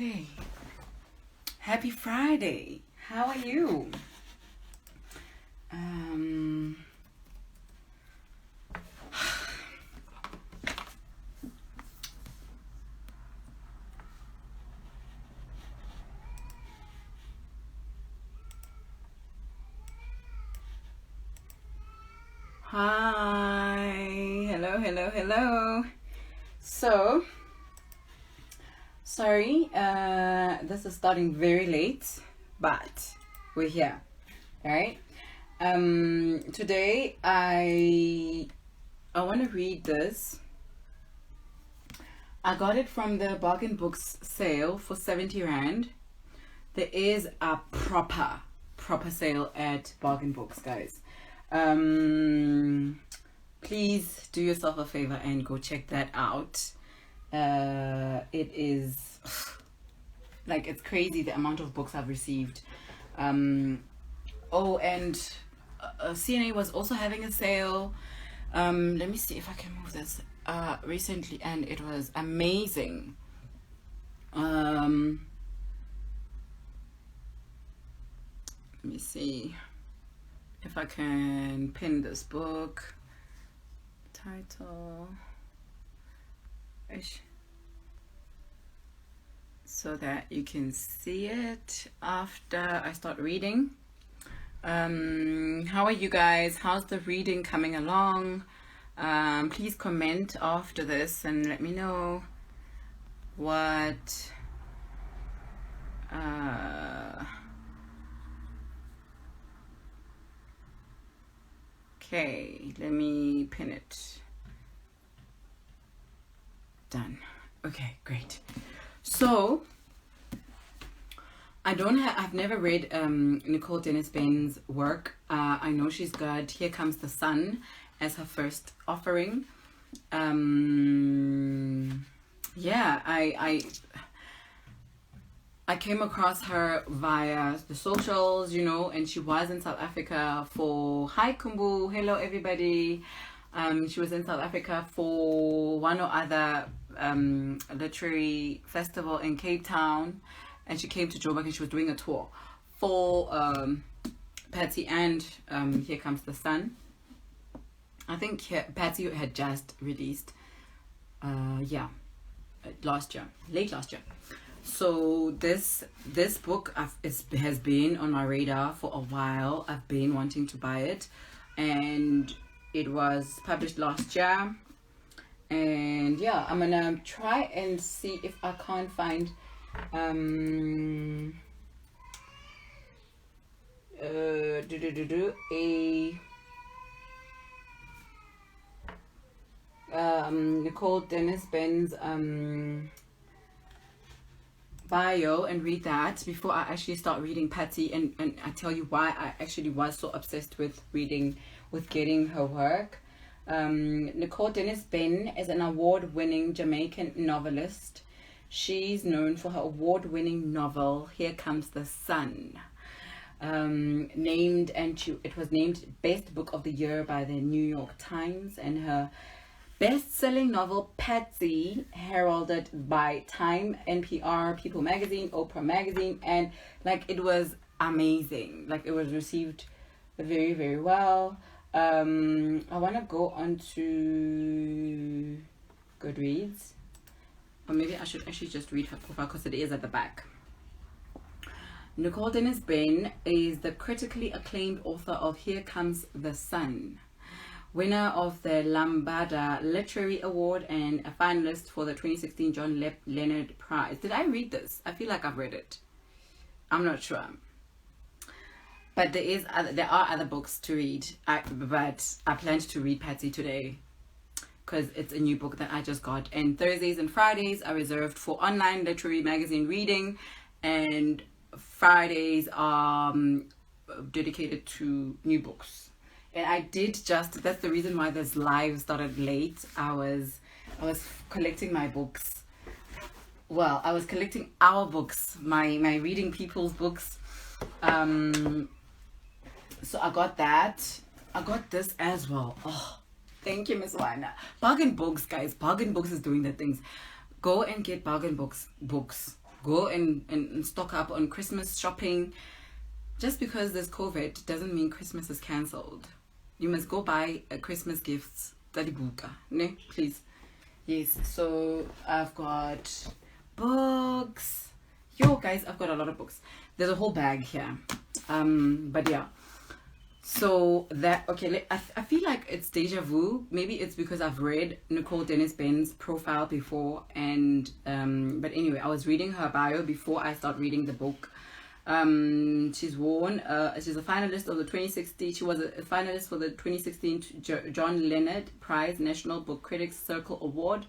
Okay. Happy Friday. How are you? Um Hi. Hello. So, sorry, this is starting very late, but we're here. Alright? Today I want to read this. I got it from the bargain books sale for 70 Rand. There is a proper sale at bargain books, guys. Please do yourself a favor and go check that out. It is like, it's crazy the amount of books I've received. Oh, and CNA was also having a sale. Let me see if I can move this recently, and it was amazing. Let me see if I can pin this book title so that you can see it after I start reading. How are you guys? How's the reading coming along? Please comment after this and let me know what okay, let me pin it. Done. Okay, great. So I've never read Nicole Dennis-Benn's work. I know she's got Here Comes the Sun as her first offering. Yeah, I came across her via the socials, and she was in South Africa for Hi Kumbu, hello everybody. She was in South Africa for one or other literary festival in Cape Town, and she came to Joburg and she was doing a tour for Patsy and Here Comes the Sun. I think Patsy had just released late last year. So this book has been on my radar for a while. I've been wanting to buy it, and it was published last year. And yeah, I'm gonna try and see if I can't find Nicole Dennis-Benn's bio and read that before I actually start reading Patsy, and I tell you why I actually was so obsessed with getting her work. Nicole Dennis-Benn is an award-winning Jamaican novelist. She's known for her award-winning novel Here Comes the Sun. It was named Best Book of the Year by the New York Times, and her best-selling novel Patsy, heralded by Time, NPR, People Magazine, Oprah Magazine, and it was amazing. It was received very, very well. I want to go on to Goodreads, or maybe I should actually just read her profile because it is at the back. Nicole Dennis-Benn is the critically acclaimed author of Here Comes the Sun, winner of the Lambda Literary Award and a finalist for the 2016 John Leonard Prize. Did I read this? I feel like I've read it. I'm not sure. But there are other books to read. But I planned to read Patsy today because it's a new book that I just got. And Thursdays and Fridays are reserved for online literary magazine reading, and Fridays are dedicated to new books. And I did that's the reason why this live started late. I was collecting my books. Well, I was collecting our books, my reading people's books. So I got that. I got this as well. Oh, thank you, Miss Wina. Bargain books, guys. Bargain books is doing the things. Go and get bargain books. go and stock up on Christmas shopping. Just because there's COVID doesn't mean Christmas is cancelled. You must go buy Christmas gifts. Buka, ne? Please. Yes, so I've got books. Yo, guys, I've got a lot of books. There's a whole bag here. But yeah. So that, okay, I feel like it's deja vu. Maybe it's because I've read Nicole Dennis-Benn's profile before. And, but anyway, I was reading her bio before I start reading the book. She's a finalist of the 2016. She was a finalist for the 2016 John Leonard Prize National Book Critics Circle Award,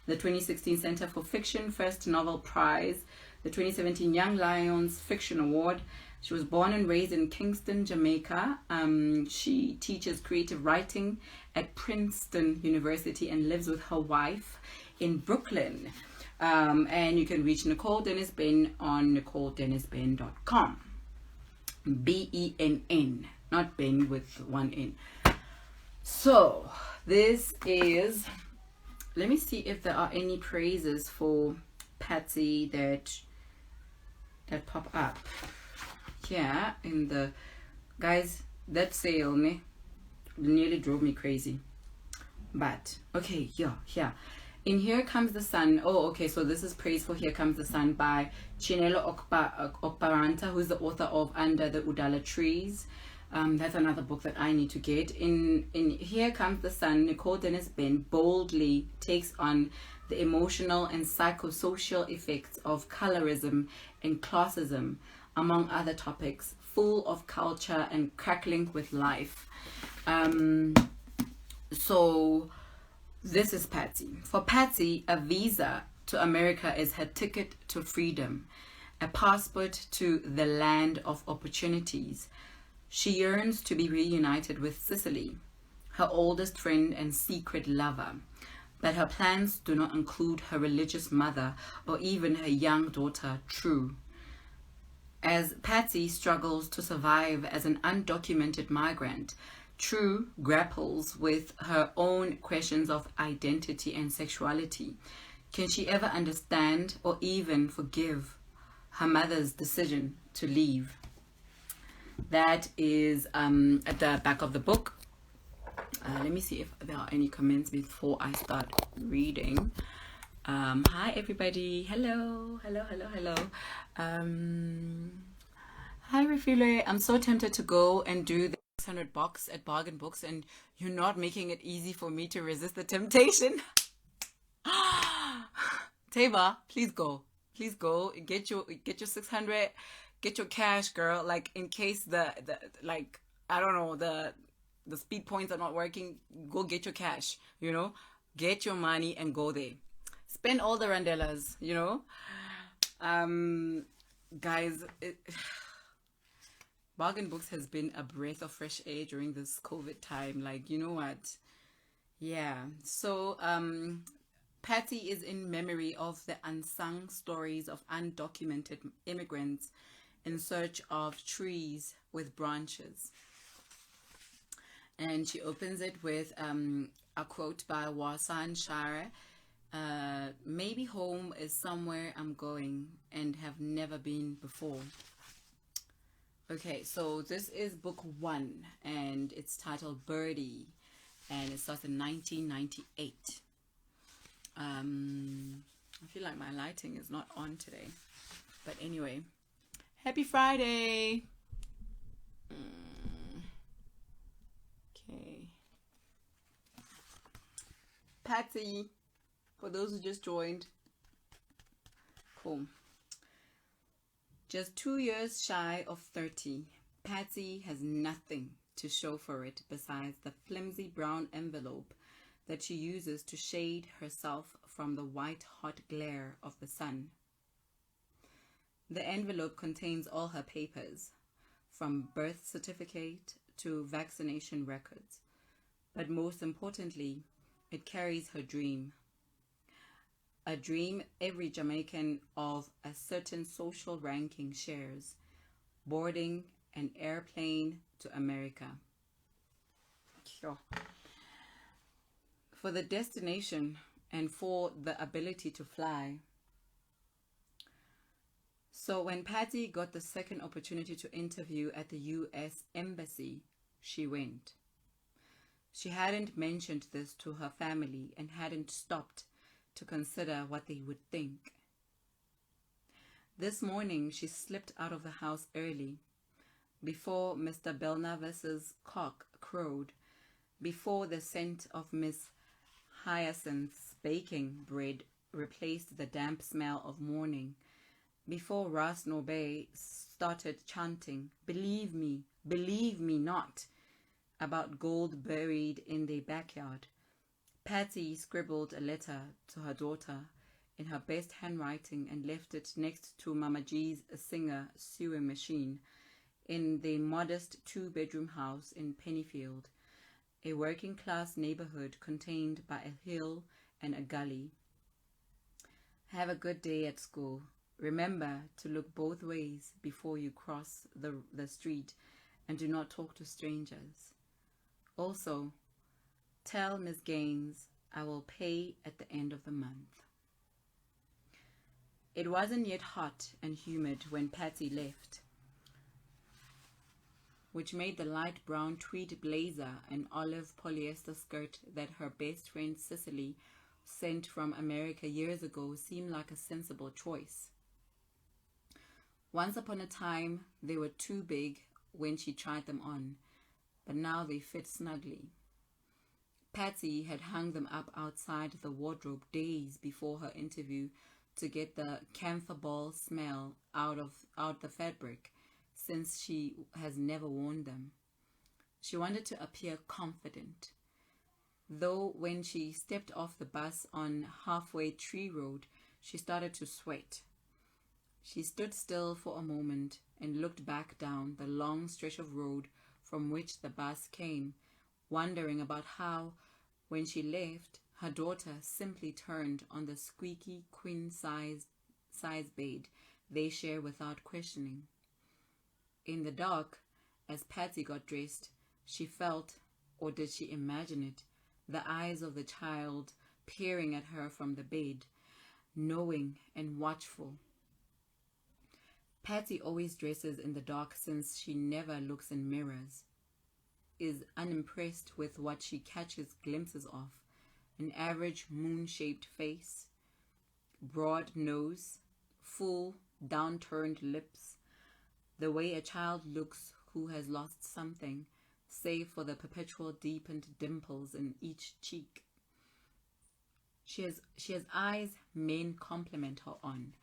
the 2016 Center for Fiction First Novel Prize, the 2017 Young Lions Fiction Award. She was born and raised in Kingston, Jamaica. She teaches creative writing at Princeton University and lives with her wife in Brooklyn. And you can reach Nicole Dennis-Benn on NicoleDennisBenn.com. BENN, not Ben with one N. So this is, let me see if there are any praises for Patsy that pop up. Yeah, in the, guys, that sale nearly drove me crazy. But okay, yeah. In Here Comes the Sun. Oh, okay, so this is praise for Here Comes the Sun by Chinelo Okparanta, who's the author of Under the Udala Trees. That's another book that I need to get. In Here Comes the Sun, Nicole Dennis-Benn boldly takes on the emotional and psychosocial effects of colorism and classism, among other topics, full of culture and crackling with life. So this is Patsy. For Patsy, a visa to America is her ticket to freedom, a passport to the land of opportunities. She yearns to be reunited with Cicely, her oldest friend and secret lover, but her plans do not include her religious mother or even her young daughter, True. As Patsy struggles to survive as an undocumented migrant, True grapples with her own questions of identity and sexuality. Can she ever understand or even forgive her mother's decision to leave? That is at the back of the book. Let me see if there are any comments before I start reading. Hi everybody. Hello. Hi Refile. I'm so tempted to go and do the 600 box at Bargain Books, and you're not making it easy for me to resist the temptation. Taba, please go. Get your 600. Get your cash, girl. Like, in case the like, I don't know, the speed points are not working, go get your cash, get your money and go there. Spend all the randellas, guys, Bargain Books has been a breath of fresh air during this COVID time. Like, you know what? Yeah. So, Patty is in memory of the unsung stories of undocumented immigrants in search of trees with branches. And she opens it with a quote by Wasan Shara. Maybe home is somewhere I'm going and have never been before. Okay, so this is book 1 and it's titled Birdie and it starts in 1998. I feel like my lighting is not on today, but anyway, happy Friday. Okay, Patsy, for those who just joined, cool. Just 2 years shy of 30, Patsy has nothing to show for it besides the flimsy brown envelope that she uses to shade herself from the white-hot glare of the sun. The envelope contains all her papers, from birth certificate to vaccination records, but most importantly, it carries her dream. A dream every Jamaican of a certain social ranking shares, boarding an airplane to America. Sure. For the destination and for the ability to fly, So when Patsy got the second opportunity to interview at the US Embassy, she went. She hadn't mentioned this to her family and hadn't stopped to consider what they would think. This morning she slipped out of the house early, before Mr. Belnavis's cock crowed, before the scent of Miss Hyacinth's baking bread replaced the damp smell of morning, before Ras Norbay started chanting, believe me not," about gold buried in their backyard. Patsy scribbled a letter to her daughter in her best handwriting and left it next to Mama G's Singer sewing machine in the modest two-bedroom house in Pennyfield, a working-class neighborhood contained by a hill and a gully. "Have a good day at school. Remember to look both ways before you cross the street and do not talk to strangers. Also, tell Miss Gaines I will pay at the end of the month." It wasn't yet hot and humid when Patsy left, which made the light brown tweed blazer and olive polyester skirt that her best friend Cicely sent from America years ago seem like a sensible choice. Once upon a time, they were too big when she tried them on, but now they fit snugly. Patsy had hung them up outside the wardrobe days before her interview to get the camphor ball smell out the fabric, since she has never worn them. She wanted to appear confident, though when she stepped off the bus on Halfway Tree Road, she started to sweat. She stood still for a moment and looked back down the long stretch of road from which the bus came, wondering about how, when she left, her daughter simply turned on the squeaky queen-size bed they share without questioning. In the dark, as Patsy got dressed, she felt, or did she imagine it, the eyes of the child peering at her from the bed, knowing and watchful. Patsy always dresses in the dark since she never looks in mirrors, is unimpressed with what she catches glimpses of: an average moon-shaped face, broad nose, full, downturned lips, the way a child looks who has lost something, save for the perpetual deepened dimples in each cheek. She has eyes men compliment her on,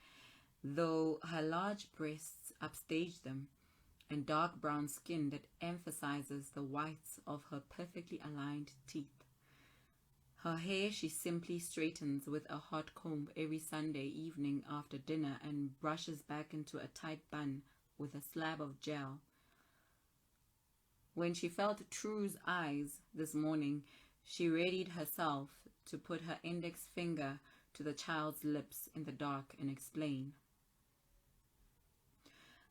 though her large breasts upstage them, and dark brown skin that emphasizes the whites of her perfectly aligned teeth. Her hair she simply straightens with a hot comb every Sunday evening after dinner and brushes back into a tight bun with a slab of gel. When she felt True's eyes this morning, she readied herself to put her index finger to the child's lips in the dark and explain.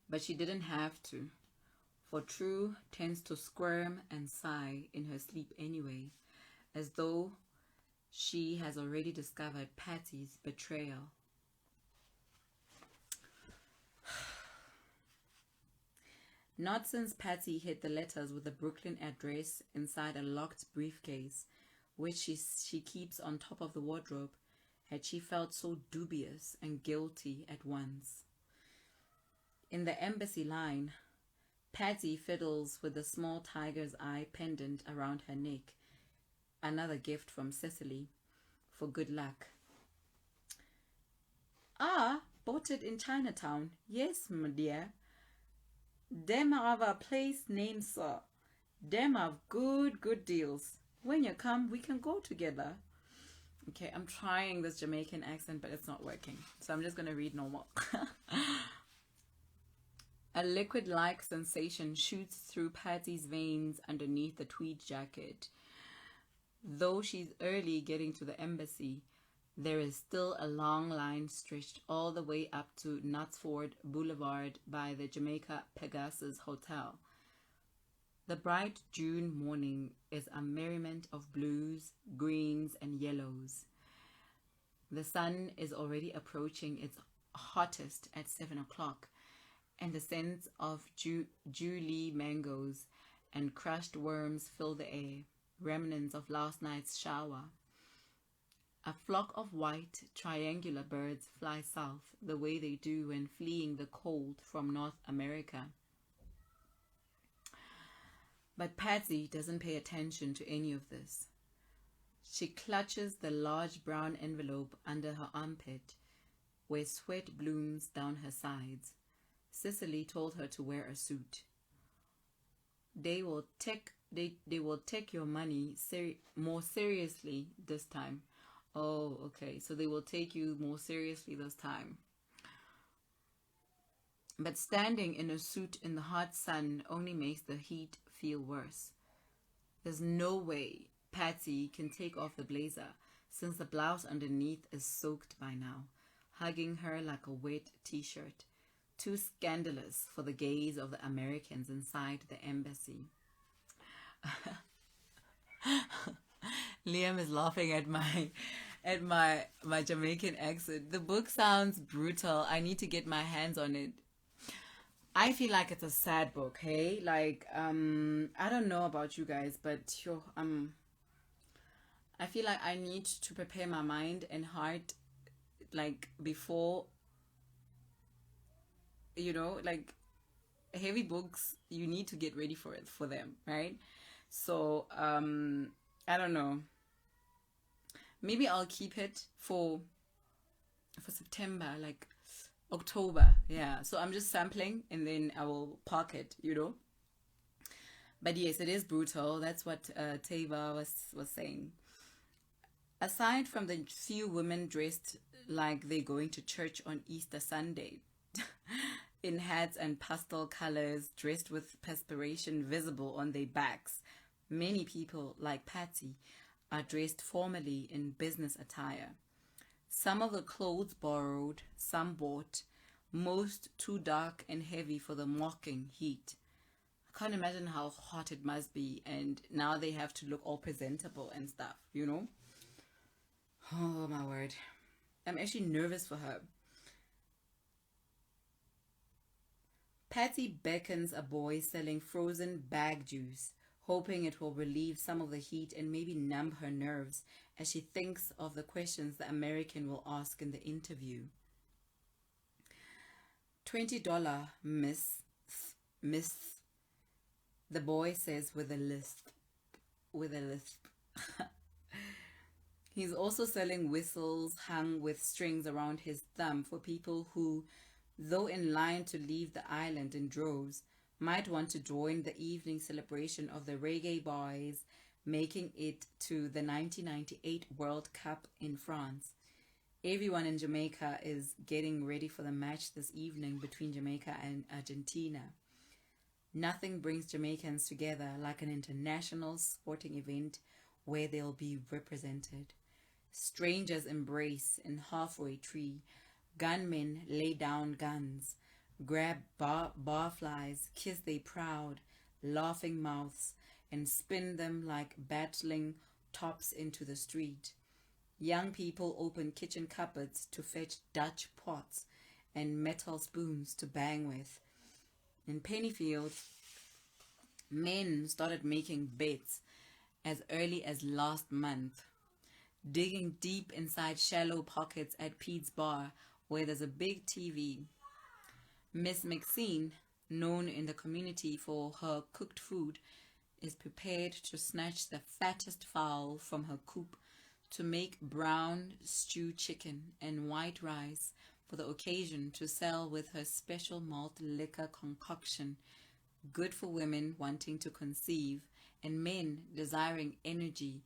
But she didn't have to, for True tends to squirm and sigh in her sleep anyway, as though she has already discovered Patsy's betrayal. Not since Patsy hid the letters with the Brooklyn address inside a locked briefcase, which she keeps on top of the wardrobe, had she felt so dubious and guilty at once. In the embassy line, Patsy fiddles with the small tiger's eye pendant around her neck, another gift from Cicely, for good luck. "Ah, bought it in Chinatown. Yes, my dear. Them have a place named Sir. Them have good deals. When you come, we can go together." Okay, I'm trying this Jamaican accent, but it's not working. So I'm just going to read normal. A liquid-like sensation shoots through Patsy's veins underneath the tweed jacket. Though she's early getting to the embassy, there is still a long line stretched all the way up to Knutsford Boulevard by the Jamaica Pegasus Hotel. The bright June morning is a merriment of blues, greens, and yellows. The sun is already approaching its hottest at 7 o'clock, and the scents of Julie mangoes and crushed worms fill the air, remnants of last night's shower. A flock of white, triangular birds fly south the way they do when fleeing the cold from North America. But Patsy doesn't pay attention to any of this. She clutches the large brown envelope under her armpit, where sweat blooms down her sides. Cicely told her to wear a suit. They will take your money more seriously this time. Oh, okay. So they will take you more seriously this time. But standing in a suit in the hot sun only makes the heat feel worse. There's no way Patsy can take off the blazer, since the blouse underneath is soaked by now, hugging her like a wet t-shirt. Too scandalous for the gaze of the Americans inside the embassy. Liam is laughing at my Jamaican accent. The book sounds brutal. I need to get my hands on it. I feel like it's a sad book, hey? Like, I don't know about you guys, but I feel like I need to prepare my mind and heart, like, before, like, heavy books, you need to get ready for them, right? So, I don't know. Maybe I'll keep it for September, like October. Yeah. So I'm just sampling and then I will park it. But yes, it is brutal. That's what Tava was saying. Aside from the few women dressed like they're going to church on Easter Sunday, in hats and pastel colors, dressed with perspiration visible on their backs, many people, like Patsy, are dressed formally in business attire. Some of the clothes borrowed, some bought, most too dark and heavy for the mocking heat. I can't imagine how hot it must be, and now they have to look all presentable and stuff. Oh my word. I'm actually nervous for her. Patsy beckons a boy selling frozen bag juice, hoping it will relieve some of the heat and maybe numb her nerves as she thinks of the questions the American will ask in the interview. $20, miss, the boy says with a lisp. He's also selling whistles hung with strings around his thumb for people who, though in line to leave the island in droves, might want to join the evening celebration of the reggae boys making it to the 1998 World Cup in France. Everyone in Jamaica is getting ready for the match this evening between Jamaica and Argentina. Nothing brings Jamaicans together like an international sporting event where they'll be represented. Strangers embrace in halfway tree. Gunmen lay down guns, grab barflies, kiss their proud, laughing mouths, and spin them like battling tops into the street. Young people open kitchen cupboards to fetch Dutch pots and metal spoons to bang with. In Pennyfield, men started making bets as early as last month, digging deep inside shallow pockets at Pete's Bar where there's a big TV. Miss Maxine, known in the community for her cooked food, is prepared to snatch the fattest fowl from her coop to make brown stew chicken and white rice for the occasion to sell with her special malt liquor concoction, good for women wanting to conceive and men desiring energy,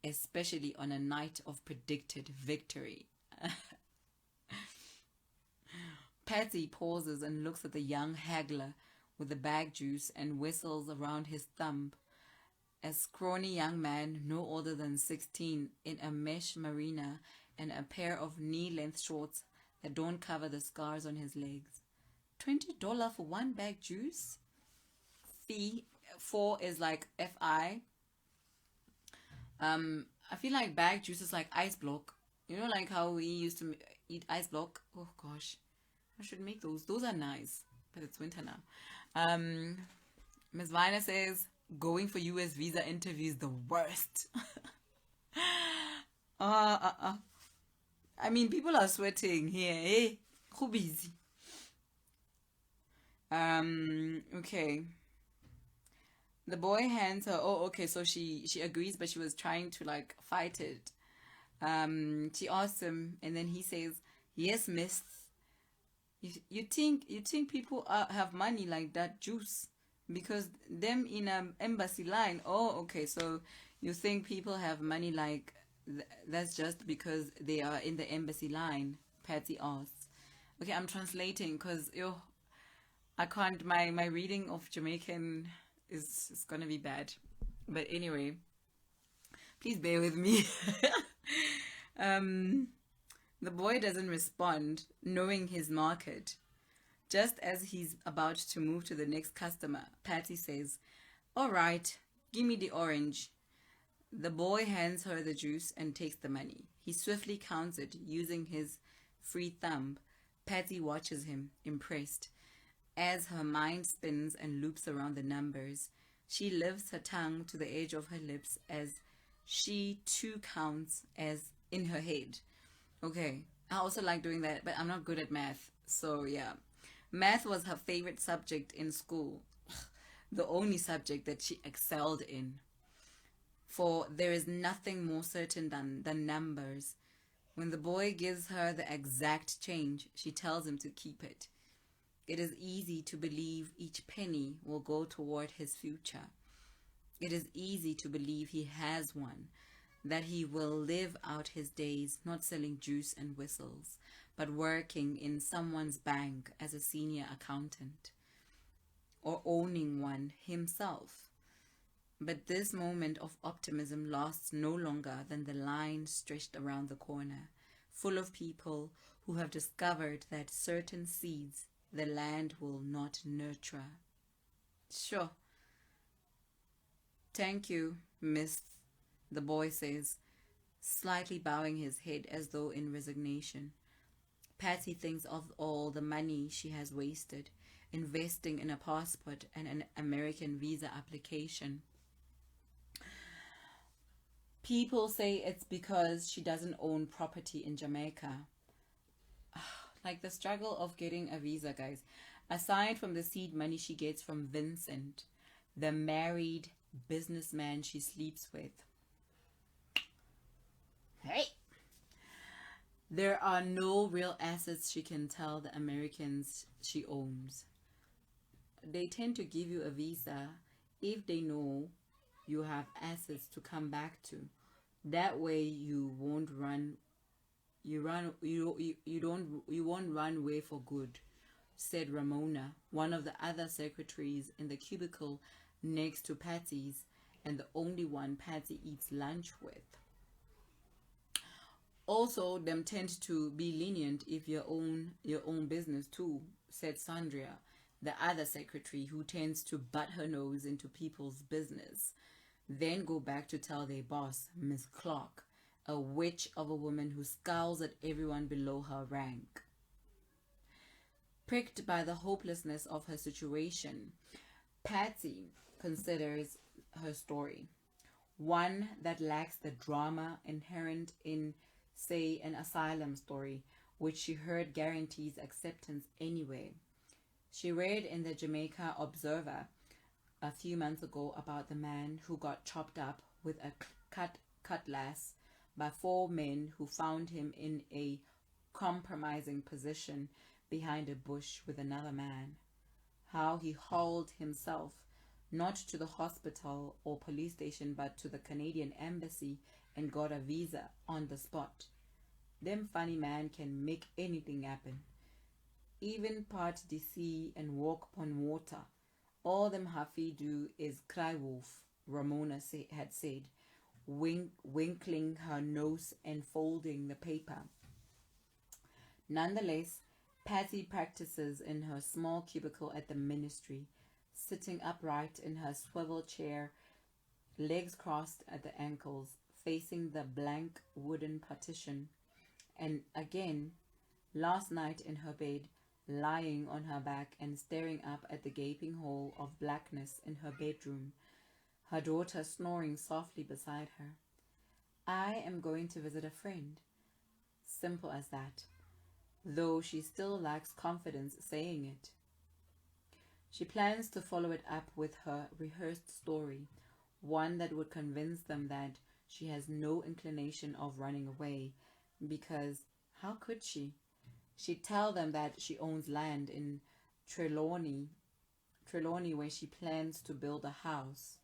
especially on a night of predicted victory. Patsy pauses and looks at the young haggler with the bag juice and whistles around his thumb. A scrawny young man, no older than 16, in a mesh marina and a pair of knee-length shorts that don't cover the scars on his legs. $20 for one bag juice? Fee 4 is like FI. I feel like bag juice is like ice block. Like how we used to eat ice block. Oh gosh. I should make those. Those are nice, but it's winter now. Ms. Viner says, going for US visa interview is the worst. I mean, people are sweating here. Hey, who busy? Okay. The boy hands her. Oh, okay. So she agrees, but she was trying to like fight it. She asks him, and then he says, "Yes, miss. You think people have money like that juice because them in an embassy line. Oh, okay. So you think people have money like that's just because they are in the embassy line?" Patsy asks. Okay, I'm translating because yo, I can't. My reading of Jamaican is gonna be bad. But anyway, please bear with me. um, the boy doesn't respond, knowing his market. Just as he's about to move to the next customer, Patty says, "All right, give me the orange." The boy hands her the juice and takes the money. He swiftly counts it using his free thumb. Patty watches him, impressed. As her mind spins and loops around the numbers, she lifts her tongue to the edge of her lips as she too counts as in her head. Okay, I also like doing that, but I'm not good at math. So, yeah. Math was her favorite subject in school, the only subject that she excelled in. For there is nothing more certain than numbers. When the boy gives her the exact change, she tells him to keep it. It is easy to believe each penny will go toward his future. It is easy to believe he has one, that he will live out his days not selling juice and whistles, but working in someone's bank as a senior accountant, or owning one himself. But this moment of optimism lasts no longer than the line stretched around the corner, full of people who have discovered that certain seeds the land will not nurture. Sure. Thank you, miss, the boy says, slightly bowing his head as though in resignation. Patsy thinks of all the money she has wasted investing in a passport and an American visa application. People say it's because she doesn't own property in Jamaica. Like the struggle of getting a visa, guys. Aside from the seed money she gets from Vincent, the married businessman she sleeps with. Hey! There are no real assets she can tell the Americans she owns. They tend to give you a visa if they know you have assets to come back to. That way you won't run you won't run away for good, said Ramona, one of the other secretaries in the cubicle next to Patsy's and the only one Patsy eats lunch with. Also, them tend to be lenient if you own your own business too, said Sandria, the other secretary who tends to butt her nose into people's business, then go back to tell their boss, Miss Clark, a witch of a woman who scowls at everyone below her rank. Pricked by the hopelessness of her situation, Patsy considers her story one that lacks the drama inherent in, say, an asylum story, which she heard guarantees acceptance anyway. She read in the Jamaica Observer a few months ago about the man who got chopped up with a cutlass by four men who found him in a compromising position behind a bush with another man. How he hauled himself not to the hospital or police station but to the Canadian embassy and got a visa on the spot. Them funny man can make anything happen. Even part the sea and walk upon water. All them Hafi do is cry wolf, Ramona had said, winkling her nose and folding the paper. Nonetheless, Patsy practices in her small cubicle at the ministry, sitting upright in her swivel chair, legs crossed at the ankles, facing the blank wooden partition. And again, last night in her bed, lying on her back and staring up at the gaping hole of blackness in her bedroom, her daughter snoring softly beside her. I am going to visit a friend. Simple as that, though she still lacks confidence saying it. She plans to follow it up with her rehearsed story, one that would convince them that she has no inclination of running away, because how could she? She'd tell them that she owns land in Trelawney, where she plans to build a house.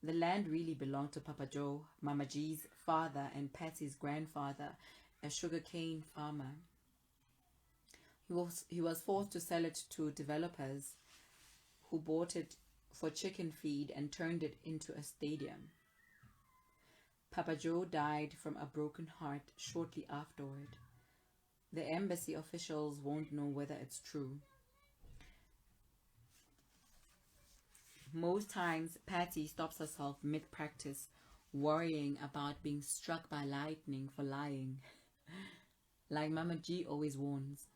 The land really belonged to Papa Joe, Mama G's father and Patsy's grandfather, a sugarcane farmer. He was forced to sell it to developers who bought it for chicken feed and turned it into a stadium. Papa Joe died from a broken heart shortly afterward. The embassy officials won't know whether it's true. Most times, Patsy stops herself mid-practice, worrying about being struck by lightning for lying, like Mama G always warns.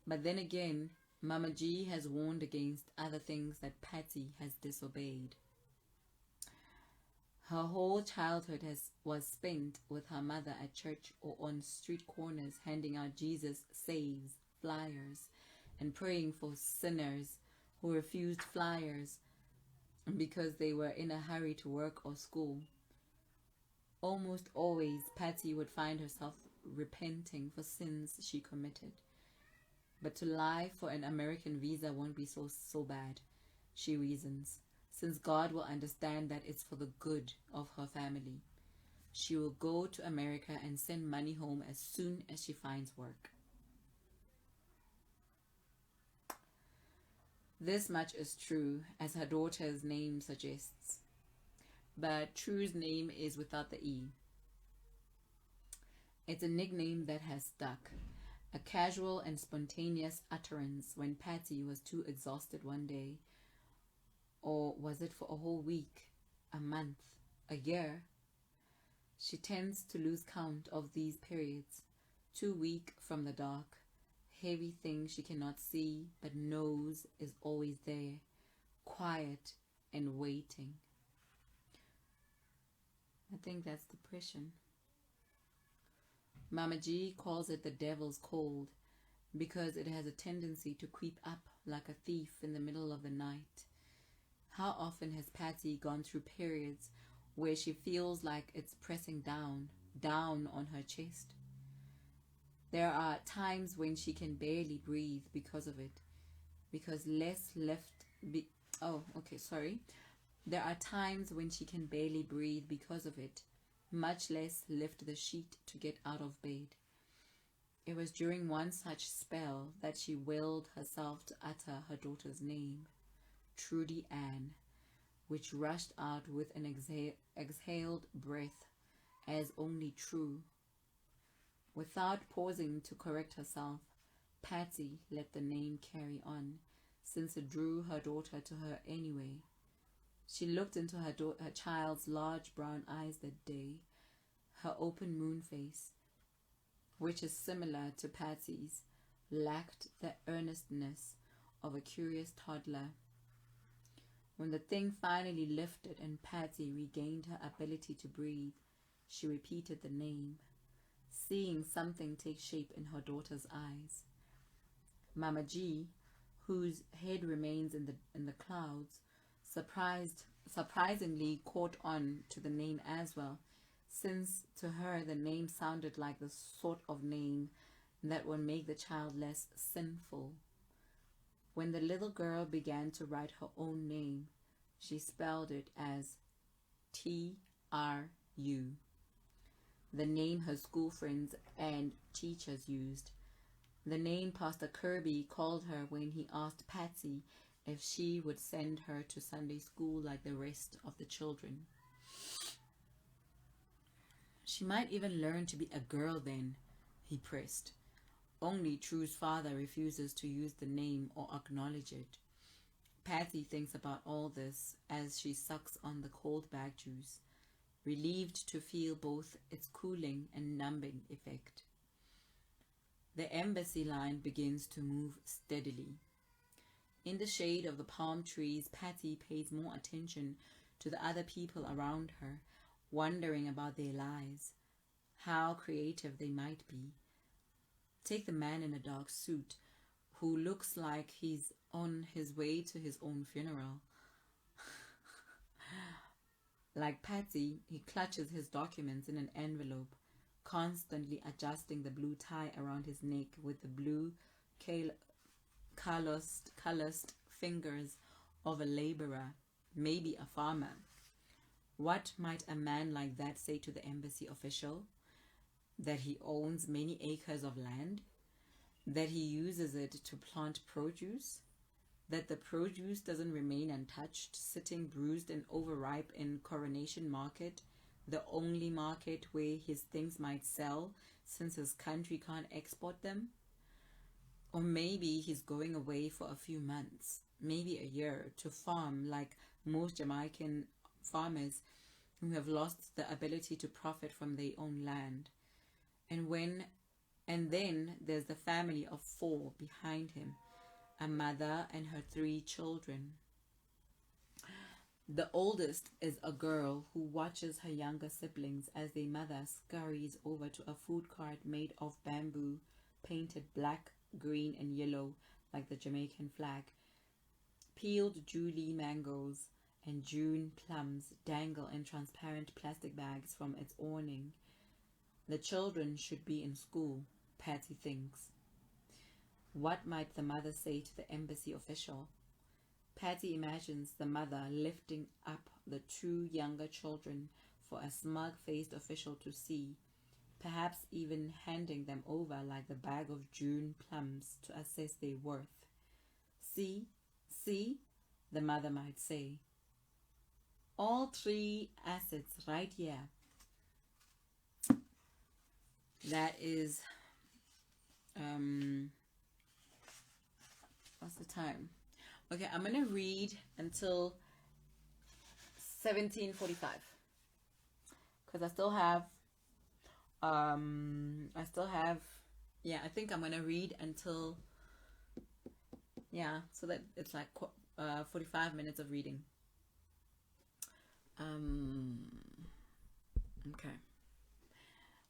But then again, Mama G has warned against other things that Patsy has disobeyed. Her whole childhood was spent with her mother at church or on street corners handing out Jesus Saves flyers and praying for sinners who refused flyers because they were in a hurry to work or school. Almost always, Patsy would find herself repenting for sins she committed. But to lie for an American visa won't be so bad, she reasons, since God will understand that it's for the good of her family. She will go to America and send money home as soon as she finds work. This much is true, as her daughter's name suggests. But True's name is without the E. It's a nickname that has stuck. A casual and spontaneous utterance when Patsy was too exhausted one day. Or was it for a whole week, a month, a year? She tends to lose count of these periods, too weak from the dark. Heavy thing she cannot see but knows is always there, quiet and waiting. I think that's depression. Mama G calls it the devil's cold because it has a tendency to creep up like a thief in the middle of the night. How often has Patsy gone through periods where she feels like it's pressing down on her chest? There are times when she can barely breathe because of it, There are times when she can barely breathe because of it, much less lift the sheet to get out of bed. It was during one such spell that she willed herself to utter her daughter's name, Trudy Ann, which rushed out with an exhaled breath as only True. Without pausing to correct herself, Patsy let the name carry on, since it drew her daughter to her anyway. She looked into her child's large brown eyes that day, her open moon face, which is similar to Patsy's, lacked the earnestness of a curious toddler. When the thing finally lifted and Patsy regained her ability to breathe, she repeated the name, seeing something take shape in her daughter's eyes. Mama G, whose head remains in the clouds, surprisingly caught on to the name as well, since to her the name sounded like the sort of name that would make the child less sinful. When the little girl began to write her own name, she spelled it as T-R-U, the name her school friends and teachers used, the name Pastor Kirby called her when he asked Patsy if she would send her to Sunday school like the rest of the children. She might even learn to be a girl then, he pressed. Only True's father refuses to use the name or acknowledge it. Patsy thinks about all this as she sucks on the cold bag juice, relieved to feel both its cooling and numbing effect. The embassy line begins to move steadily. In the shade of the palm trees, Patsy pays more attention to the other people around her, wondering about their lives, how creative they might be. Take the man in a dark suit who looks like he's on his way to his own funeral. Like Patsy, he clutches his documents in an envelope, constantly adjusting the blue tie around his neck with the blue calloused fingers of a laborer, maybe a farmer. What might a man like that say to the embassy official? That he owns many acres of land? That he uses it to plant produce? That the produce doesn't remain untouched, sitting bruised and overripe in Coronation Market, the only market where his things might sell since his country can't export them? Or maybe he's going away for a few months, maybe a year, to farm like most Jamaican farmers who have lost the ability to profit from their own land. And then there's the family of 4 behind him, a mother and her 3 children. The oldest is a girl who watches her younger siblings as their mother scurries over to a food cart made of bamboo, painted black, green, and yellow like the Jamaican flag. Peeled Julie mangoes and June plums dangle in transparent plastic bags from its awning. The children should be in school, Patsy thinks. What might the mother say to the embassy official? Patsy imagines the mother lifting up the 2 younger children for a smug-faced official to see, perhaps even handing them over like the bag of June plums to assess their worth. See, the mother might say. All 3 assets right here. That is, what's the time? Okay, I'm going to read until 17:45 because I still have, I think I'm going to read until, so that it's like 45 minutes of reading. Okay.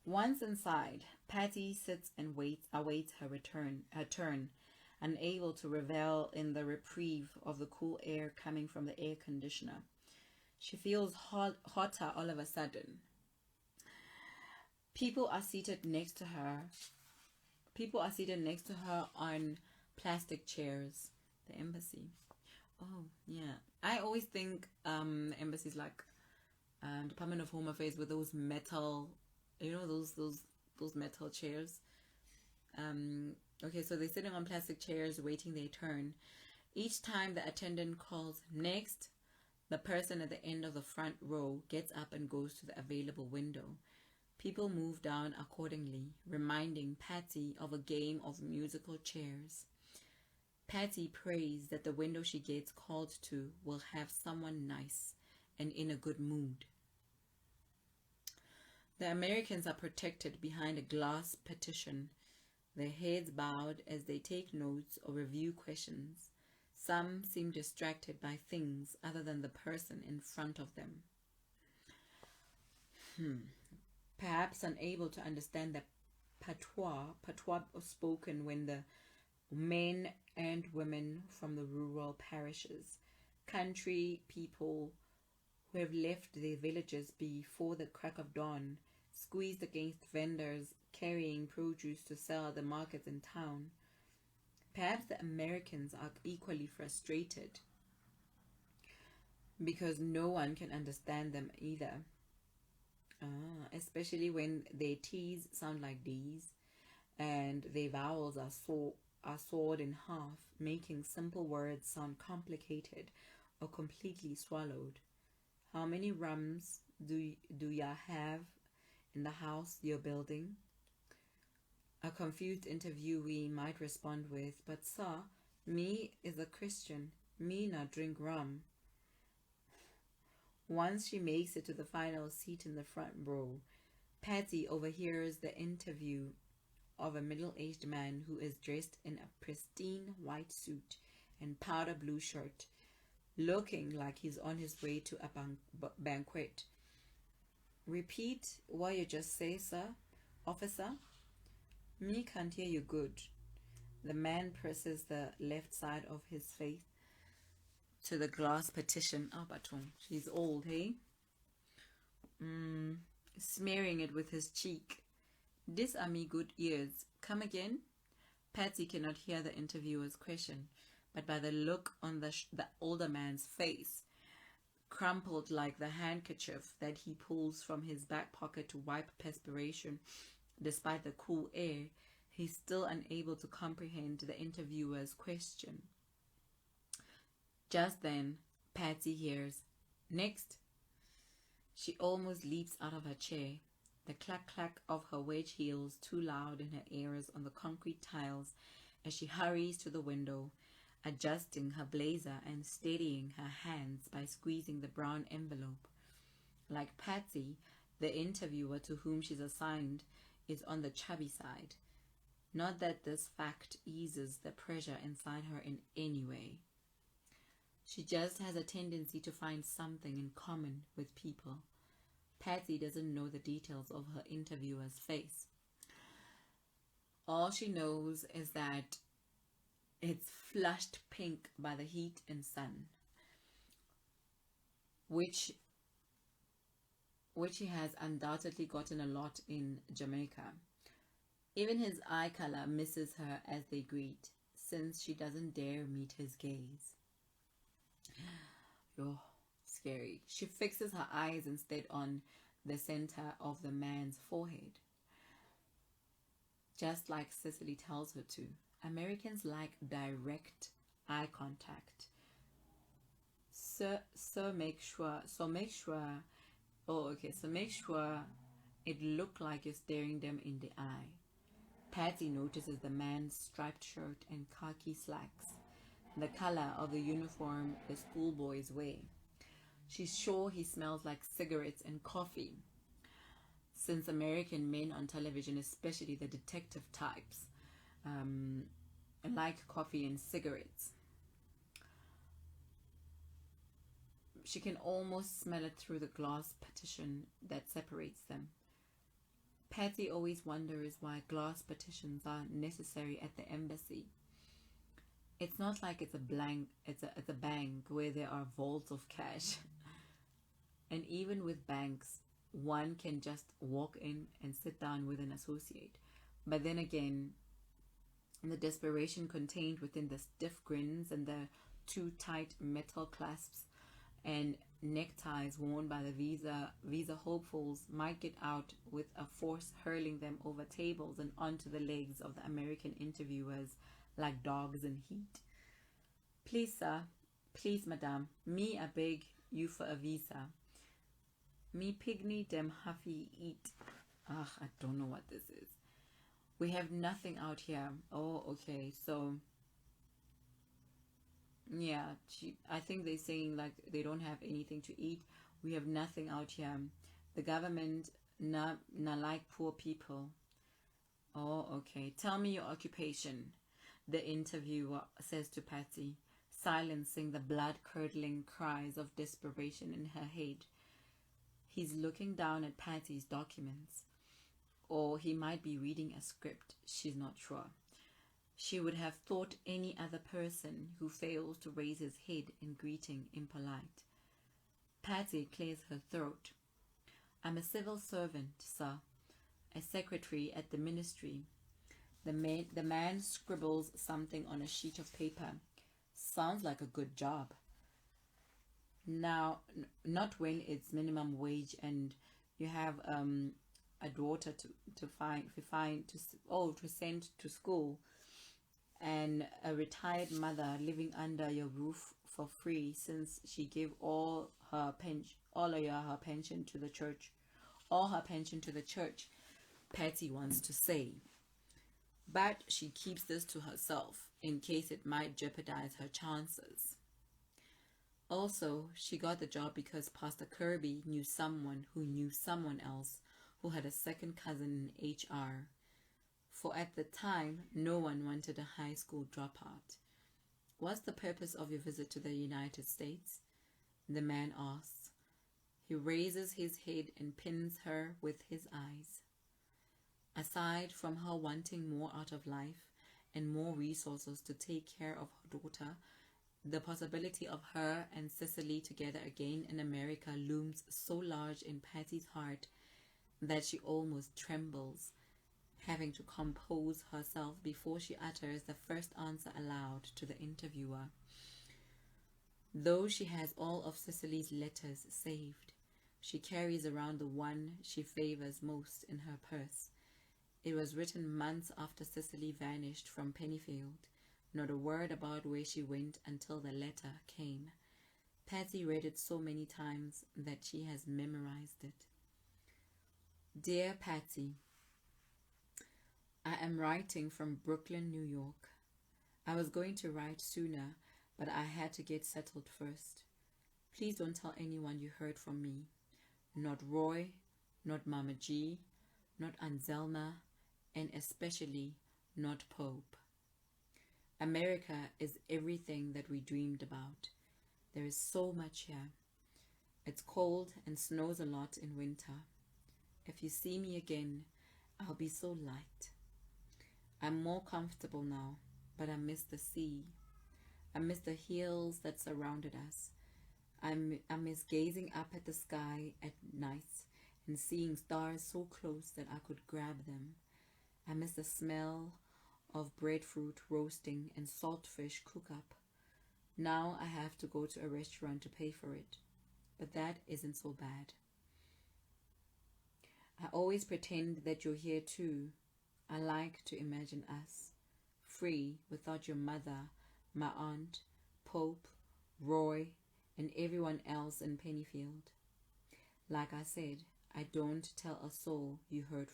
Once inside, Patty sits and awaits her turn, unable to revel in the reprieve of the cool air coming from the air conditioner. She feels hotter all of a sudden. People are seated next to her on plastic chairs. The embassy. Oh, yeah. I always think embassies like Department of Home Affairs with those metal, those metal chairs. Okay, so they're sitting on plastic chairs waiting their turn. Each time the attendant calls next, the person at the end of the front row gets up and goes to the available window. People move down accordingly, reminding Patsy of a game of musical chairs. Patsy prays that the window she gets called to will have someone nice and in a good mood. The Americans are protected behind a glass partition, their heads bowed as they take notes or review questions. Some seem distracted by things other than the person in front of them. Perhaps unable to understand the patois spoken when the men and women from the rural parishes, country people who have left their villages before the crack of dawn, squeezed against vendors carrying produce to sell at the markets in town. Perhaps the Americans are equally frustrated because no one can understand them either. Especially when their T's sound like D's and their vowels are sawed in half, making simple words sound complicated or completely swallowed. How many rums do ya have in the house you're building? A confused interviewee might respond with, "But sir, me is a Christian. Me not drink rum." Once she makes it to the final seat in the front row, Patsy overhears the interview of a middle-aged man who is dressed in a pristine white suit and powder blue shirt, looking like he's on his way to a banquet. Repeat what you just say, sir, officer. Me can't hear you good. The man presses the left side of his face to the glass partition. Oh, baton. She's old, hey? Smearing it with his cheek. This are me good ears. Come again? Patsy cannot hear the interviewer's question, but by the look on the older man's face, crumpled like the handkerchief that he pulls from his back pocket to wipe perspiration, despite the cool air, he's still unable to comprehend the interviewer's question. Just then, Patsy hears, "Next." She almost leaps out of her chair, the clack-clack of her wedge heels too loud in her ears on the concrete tiles as she hurries to the window, adjusting her blazer and steadying her hands by squeezing the brown envelope. Like Patsy, the interviewer to whom she's assigned is on the chubby side. Not that this fact eases the pressure inside her in any way. She just has a tendency to find something in common with people. Patsy doesn't know the details of her interviewer's face. All she knows is that it's flushed pink by the heat and sun, which he has undoubtedly gotten a lot in Jamaica. Even his eye color misses her as they greet, since she doesn't dare meet his gaze. Oh, scary. She fixes her eyes instead on the center of the man's forehead, just like Cicely tells her to. Americans like direct eye contact. So make sure it look like you're staring them in the eye. Patsy notices the man's striped shirt and khaki slacks, the color of the uniform the schoolboys wear. She's sure he smells like cigarettes and coffee, since American men on television, especially the detective types, like coffee and cigarettes. She can almost smell it through the glass partition that separates them. Patsy always wonders why glass partitions are necessary at the embassy. It's not like it's a bank where there are vaults of cash. And even with banks, one can just walk in and sit down with an associate. But then again, the desperation contained within the stiff grins and the too tight metal clasps and neckties worn by the visa hopefuls might get out with a force hurling them over tables and onto the legs of the American interviewers like dogs in heat. "Please, sir. Please, madam. Me I beg you for a visa. Me pygmy dem huffy eat." I don't know what this is. "We have nothing out here." Oh, okay. So, yeah, I think they're saying like they don't have anything to eat. "We have nothing out here. The government not like poor people." Oh, okay. "Tell me your occupation," the interviewer says to Patsy, silencing the blood-curdling cries of desperation in her head. He's looking down at Patsy's documents, or he might be reading a script. She's not sure. She would have thought any other person who fails to raise his head in greeting impolite. Patsy clears her throat. "I'm a civil servant, sir. A secretary at the ministry." The man scribbles something on a sheet of paper. "Sounds like a good job." Now, not when it's minimum wage and you have a daughter to send to school, and a retired mother living under your roof for free since she gave all her pension to the church. Patsy wants to say, but she keeps this to herself in case it might jeopardize her chances. Also, she got the job because Pastor Kirby knew someone who knew someone else who had a second cousin in HR. for at the time no one wanted a high school dropout. What's the purpose of your visit to the United States? The man asks. He raises his head and pins her with his eyes. Aside from her wanting more out of life and more resources to take care of her daughter, the possibility of her and Cicely together again in America looms so large in Patsy's heart that she almost trembles, having to compose herself before she utters the first answer aloud to the interviewer. Though she has all of Cicely's letters saved, she carries around the one she favors most in her purse. It was written months after Cicely vanished from Pennyfield. Not a word about where she went until the letter came. Patsy read it so many times that she has memorized it. Dear Patsy, I am writing from Brooklyn, New York. I was going to write sooner, but I had to get settled first. Please don't tell anyone you heard from me. Not Roy, not Mama G, not Anselma, and especially not Pope. America is everything that we dreamed about. There is so much here. It's cold and snows a lot in winter. If you see me again, I'll be so light. I'm more comfortable now, but I miss the sea. I miss the hills that surrounded us. I miss gazing up at the sky at night and seeing stars so close that I could grab them. I miss the smell of breadfruit roasting and saltfish cook up. Now I have to go to a restaurant to pay for it, but that isn't so bad. I always pretend that you're here too. I like to imagine us, free without your mother, my aunt, Pope, Roy, and everyone else in Pennyfield. Like I said, don't tell a soul you heard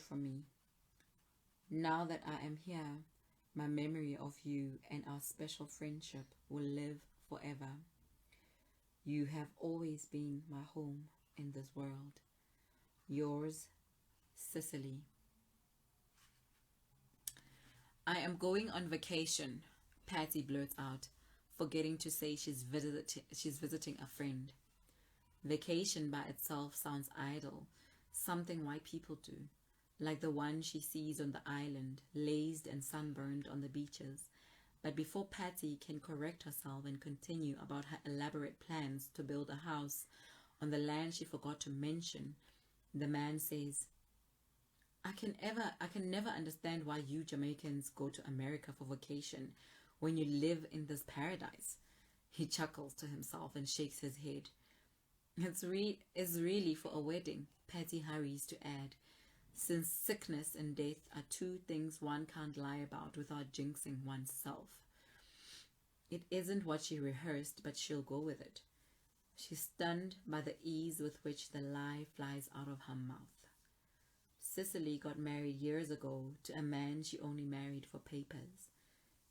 from me. Now that I am here, my memory of you and our special friendship will live forever. You have always been my home in this world. Yours, Cicely. I am going on vacation, Patsy blurts out, forgetting to say she's visiting a friend. Vacation by itself sounds idle, something white people do, like the one she sees on the island, lazed and sunburned on the beaches. But before Patsy can correct herself and continue about her elaborate plans to build a house on the land she forgot to mention, the man says, I can never understand why you Jamaicans go to America for vacation when you live in this paradise. He chuckles to himself and shakes his head. It's really for a wedding, Patsy hurries to add, since sickness and death are two things one can't lie about without jinxing oneself. It isn't what she rehearsed, but she'll go with it. She's stunned by the ease with which the lie flies out of her mouth. Cicely got married years ago to a man she only married for papers.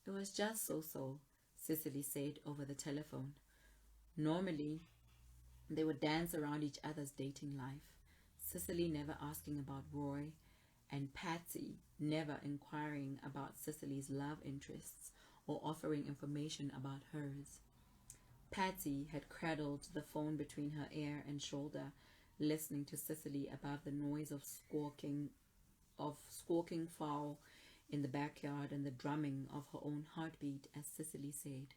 It was just so, Cicely said over the telephone. Normally, they would dance around each other's dating life, Cicely never asking about Roy, and Patsy never inquiring about Cicely's love interests or offering information about hers. Patsy had cradled the phone between her ear and shoulder, listening to Cicely above the noise of squawking fowl in the backyard and the drumming of her own heartbeat as Cicely said,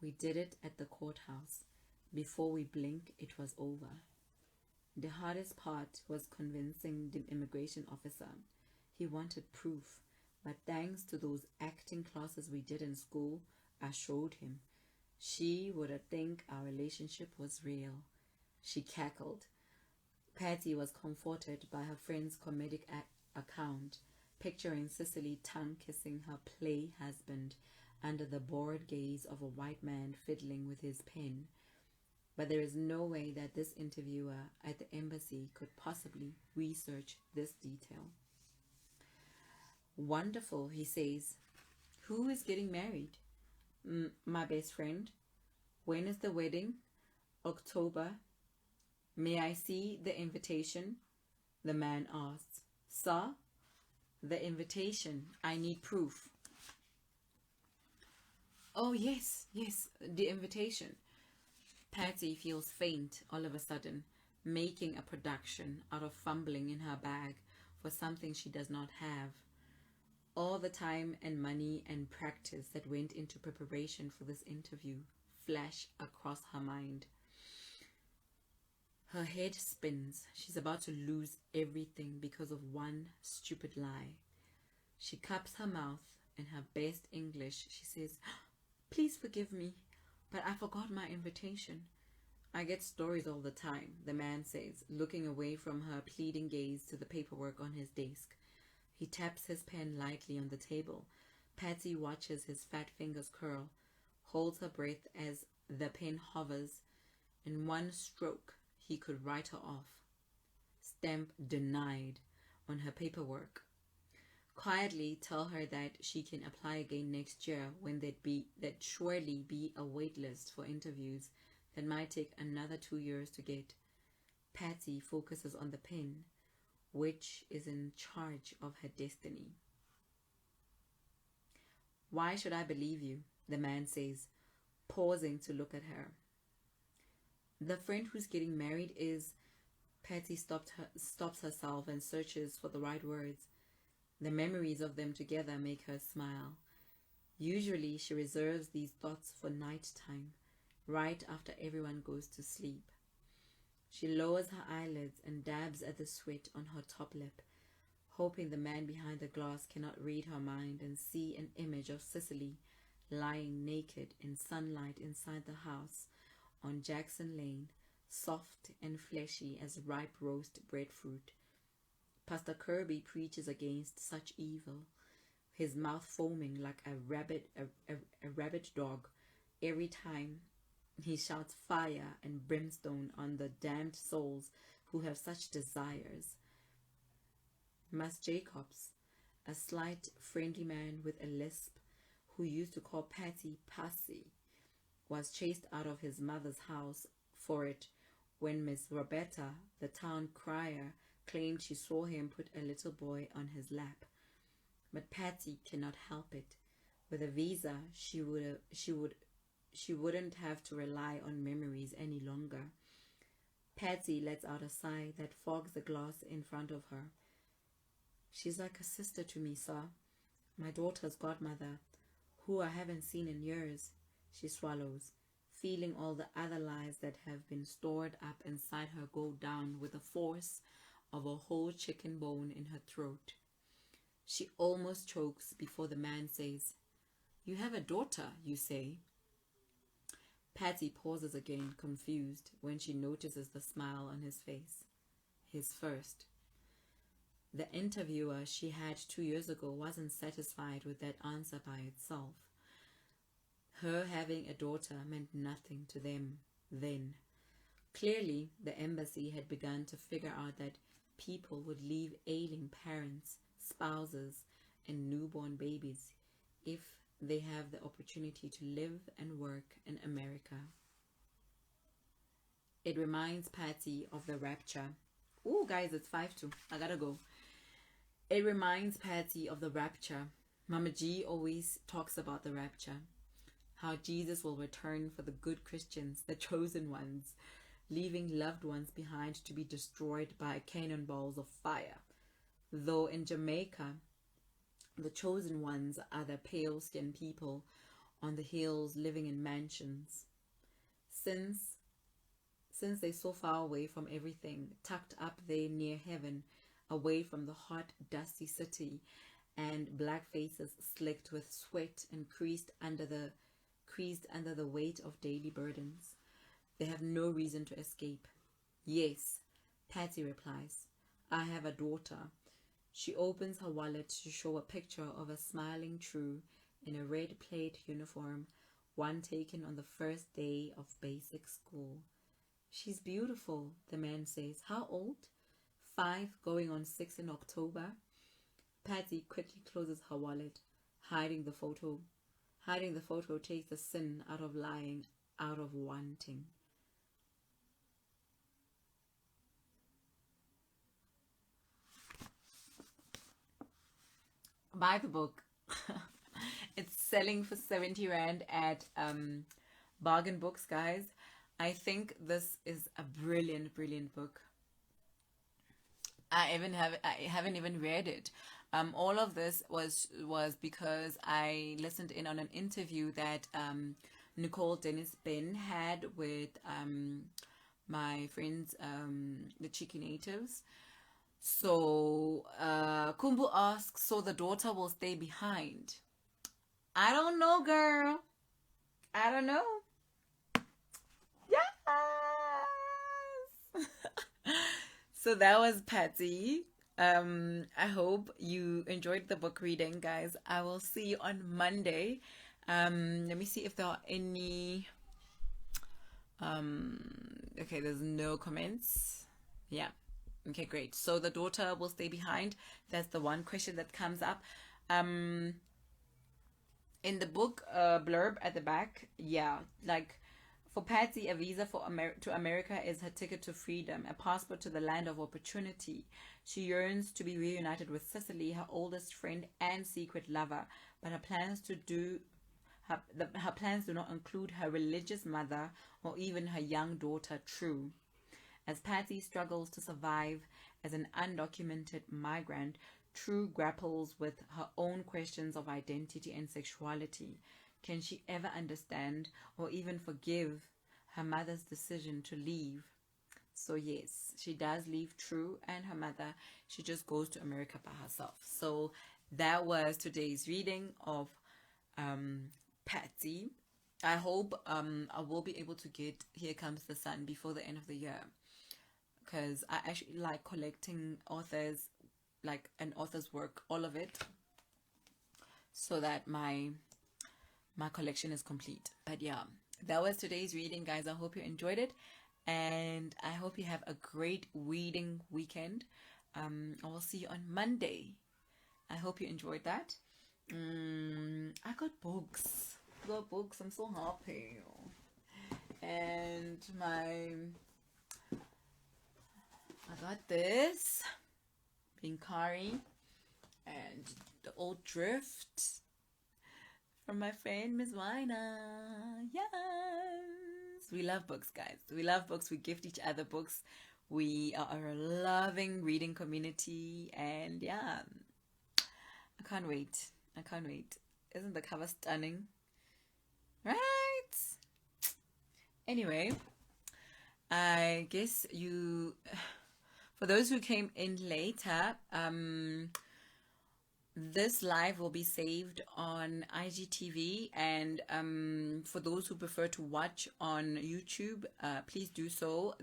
"We did it at the courthouse. Before we blink, it was over." The hardest part was convincing the immigration officer. He wanted proof, but thanks to those acting classes we did in school, I showed him. She would think our relationship was real. She cackled. Patsy was comforted by her friend's comedic account, picturing Cicely tongue-kissing her play husband under the bored gaze of a white man fiddling with his pen. But there is no way that this interviewer at the embassy could possibly research this detail. "Wonderful," he says. "Who is getting married?" My best friend." "When is the wedding?" "October." May I see the invitation? The man asks. Sir? The invitation. I need proof. Oh, yes, the invitation. Patsy feels faint all of a sudden, making a production out of fumbling in her bag for something she does not have. All the time and money and practice that went into preparation for this interview flash across her mind. Her head spins. She's about to lose everything because of one stupid lie. She cups her mouth. In her best English, she says, "Please forgive me, but I forgot my invitation." "I get stories all the time," the man says, looking away from her pleading gaze to the paperwork on his desk. He taps his pen lightly on the table. Patsy watches his fat fingers curl, holds her breath as the pen hovers. In one stroke, he could write her off. Stamp "denied" on her paperwork. Quietly tell her that she can apply again next year when there'd surely be a wait list for interviews that might take another 2 years to get. Patsy focuses on the pen, which is in charge of her destiny. "Why should I believe you?" the man says, pausing to look at her. "The friend who's getting married is..." Patsy stops herself and searches for the right words. The memories of them together make her smile. Usually she reserves these thoughts for night time, right after everyone goes to sleep. She lowers her eyelids and dabs at the sweat on her top lip, hoping the man behind the glass cannot read her mind and see an image of Cicely lying naked in sunlight inside the house on Jackson Lane, soft and fleshy as ripe roast breadfruit. Pastor Kirby preaches against such evil, his mouth foaming like a rabid dog every time he shouts fire and brimstone on the damned souls who have such desires. Mas Jacobs, a slight, friendly man with a lisp who used to call Patsy Patsy, was chased out of his mother's house for it when Miss Roberta, the town crier, claimed she saw him put a little boy on his lap. But Patsy cannot help it. With a visa, she wouldn't have to rely on memories any longer. Patsy lets out a sigh that fogs the glass in front of her. "She's like a sister to me, sir. My daughter's godmother, who I haven't seen in years." She swallows, feeling all the other lies that have been stored up inside her go down with the force of a whole chicken bone in her throat. She almost chokes before the man says, "You have a daughter, you say?" Patsy pauses again, confused, when she notices the smile on his face. His first. The interviewer she had 2 years ago wasn't satisfied with that answer by itself. Her having a daughter meant nothing to them then. Clearly, the embassy had begun to figure out that people would leave ailing parents, spouses, and newborn babies if they have the opportunity to live and work in America. It reminds Patsy of the rapture. Oh, guys, it's 5-2. I gotta go. It reminds Patsy of the rapture. Mama G always talks about the rapture. How Jesus will return for the good Christians, the chosen ones, leaving loved ones behind to be destroyed by cannonballs of fire. Though in Jamaica, the chosen ones are the pale-skinned people on the hills living in mansions. Since they're so far away from everything, tucked up there near heaven, away from the hot, dusty city, and black faces slicked with sweat and creased under the weight of daily burdens, they have no reason to escape. "Yes," Patsy replies. "I have a daughter." She opens her wallet to show a picture of a smiling True in a red plaid uniform, one taken on the first day of basic school. "She's beautiful," the man says. "How old?" 5, going on 6 in October. Patsy quickly closes her wallet, hiding the photo. Hiding the photo takes the sin out of lying, out of wanting. buy the book. It's selling for 70 Rand at Bargain Books, guys. I think this is a brilliant, brilliant book. I haven't even read it. All of this was because I listened in on an interview that Nicole Dennis-Benn had with my friends, the Cheeky Natives. So Kumbu asks, so the daughter will stay behind. I don't know, girl. I don't know. Yes. So that was Patsy. I hope you enjoyed the book reading, guys. I will see you on Monday. Let me see if there are any. Okay, there's no comments. Yeah. Okay, great. So the daughter will stay behind. That's the one question that comes up. In the book blurb at the back, yeah, like for Patsy, a visa to America is her ticket to freedom, a passport to the land of opportunity. She yearns to be reunited with Cicely, her oldest friend and secret lover, but her plans do not include her religious mother or even her young daughter, True. As Patsy struggles to survive as an undocumented migrant, True grapples with her own questions of identity and sexuality. Can she ever understand or even forgive her mother's decision to leave? So yes, she does leave True and her mother. She just goes to America by herself. So that was today's reading of Patsy. I hope I will be able to get Here Comes the Sun before the end of the year, because I actually like collecting authors, like an author's work, all of it, so that my collection is complete. But yeah, that was today's reading, guys. I hope you enjoyed it, and I hope you have a great reading weekend. I will see you on Monday. I hope you enjoyed that. I got books. I'm so happy. And I got this Pinkari and the Old Drift from my friend Miss Wina. Yes, we love books, guys. We love books. We gift each other books. We are a loving reading community, and yeah, I can't wait. Isn't the cover stunning? Right? Anyway, I guess for those who came in later, this live will be saved on IGTV, and for those who prefer to watch on YouTube, please do so.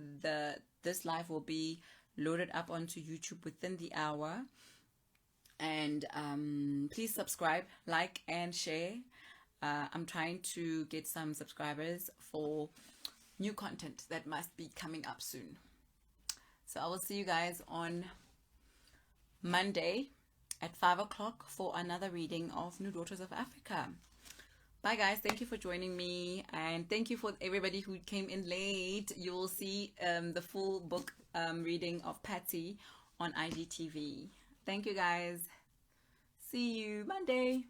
This live will be loaded up onto YouTube within the hour, and please subscribe, like, and share. I'm trying to get some subscribers for new content that must be coming up soon. So I will see you guys on Monday at 5 o'clock for another reading of New Daughters of Africa. Bye, guys. Thank you for joining me, and thank you for everybody who came in late. You will see the full book reading of Patsy on IGTV. Thank you, guys. See you Monday.